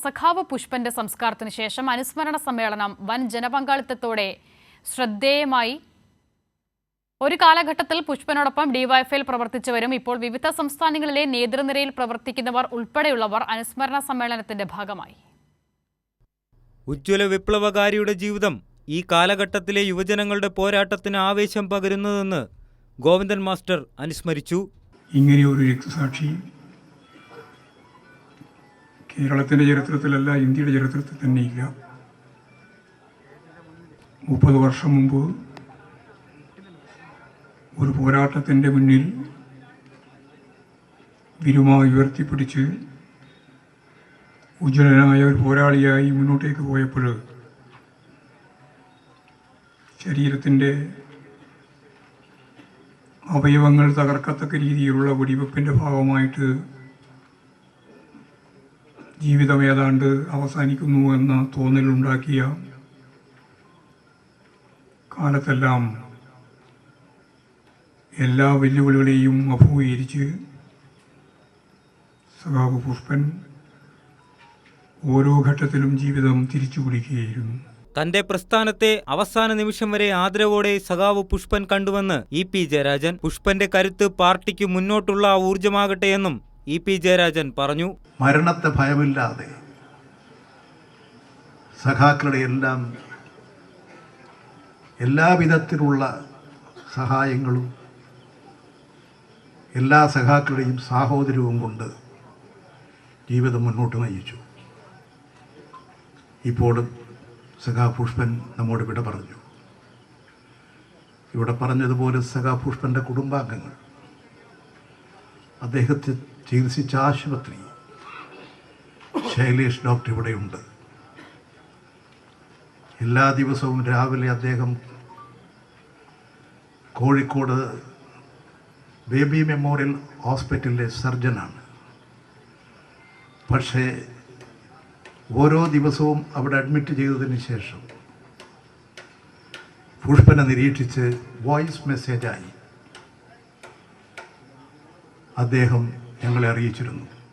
സഖാവ് പുഷ്പന്റെ സംസ്കാരത്തിന് ശേഷം അനുസ്മരണ സമ്മേളനം വൻ ജനപങ്കാളിത്തത്തോടെ ശ്രദ്ധേയമായി. ഒരു കാലഘട്ടത്തിൽ പുഷ്പനോടൊപ്പം ഡിവൈഎഫ്ഐയിൽ പ്രവർത്തിച്ചവരും ഇപ്പോൾ വിവിധ സംസ്ഥാനങ്ങളിലെ നേതൃനിരയിൽ പ്രവർത്തിക്കുന്നവർ ഉൾപ്പെടെയുള്ളവർ അനുസ്മരണ സമ്മേളനത്തിന്റെ ഭാഗമായി. ഉജ്ജ്വല വിപ്ലവകാരിയുടെ ജീവിതം ഈ കാലഘട്ടത്തിലെ യുവജനങ്ങളുടെ പോരാട്ടത്തിന് ആവേശം പകരുന്നതെന്ന് ഗോവിന്ദൻ മാസ്റ്റർ അനുസ്മരിച്ചു. ഇങ്ങനെയൊരു രക്തസാക്ഷി കേരളത്തിൻ്റെ ചരിത്രത്തിലല്ല, ഇന്ത്യയുടെ ചരിത്രത്തിൽ തന്നെയില്ല. 30 വർഷം മുമ്പ് ഒരു പോരാട്ടത്തിൻ്റെ മുന്നിൽ വിരുമായി ഉയർത്തിപ്പിടിച്ച് ഉജ്ജ്വലനായ ഒരു പോരാളിയായി മുന്നോട്ടേക്ക് പോയപ്പോൾ ശരീരത്തിൻ്റെ അവയവങ്ങൾ തകർക്കത്തക്ക രീതിയിലുള്ള വെടിവെപ്പിൻ്റെ ഭാഗമായിട്ട് ജീവിതം ഏതാണ്ട് അവസാനിക്കുന്നു എന്ന തോന്നലുണ്ടാക്കിയ കാലത്തെല്ലാം എല്ലാ വെല്ലുവിളികളെയും അഭിമുഖീകരിച്ച് സഖാവ് പുഷ്പൻ ഓരോ ഘട്ടത്തിലും ജീവിതം തിരിച്ചു പിടിക്കുകയായിരുന്നു. തന്റെ പ്രസ്ഥാനത്തെ അവസാന നിമിഷം വരെ ആദരവോടെ സഖാവ് പുഷ്പൻ കണ്ടുവെന്ന് ഇ പി ജയരാജൻ. പുഷ്പന്റെ കരുത്ത് പാർട്ടിക്ക് മുന്നോട്ടുള്ള ഊർജമാകട്ടെ എന്നും ഇ പി ജയരാജൻ പറഞ്ഞു. മരണത്തെ ഭയമില്ലാതെ സഖാക്കളുടെ എല്ലാവിധത്തിലുള്ള സഹായങ്ങളും എല്ലാ സഖാക്കളുടെയും സാഹോദര്യവും കൊണ്ട് ജീവിതം മുന്നോട്ട് നയിച്ചു. ഇപ്പോഴും സഖാ പുഷ്പൻ നമ്മോട് വിട പറഞ്ഞു. ഇവിടെ പറഞ്ഞതുപോലെ സഖാ പുഷ്പൻ്റെ കുടുംബാംഗങ്ങൾ, അദ്ദേഹത്തെ ചികിത്സിച്ച ആശുപത്രി, ശൈലേഷ് ഡോക്ടർ ഇവിടെയുണ്ട്. എല്ലാ ദിവസവും രാവിലെ അദ്ദേഹം കോഴിക്കോട് ബേബി മെമ്മോറിയൽ ഹോസ്പിറ്റലിലെ സർജനാണ്. പക്ഷേ ഓരോ ദിവസവും അവിടെ അഡ്മിറ്റ് ചെയ്തതിന് ശേഷം പുഷ്പനെ നിരീക്ഷിച്ച് വോയിസ് മെസ്സേജായി അദ്ദേഹം ഞങ്ങളെ അറിയിച്ചിരുന്നു.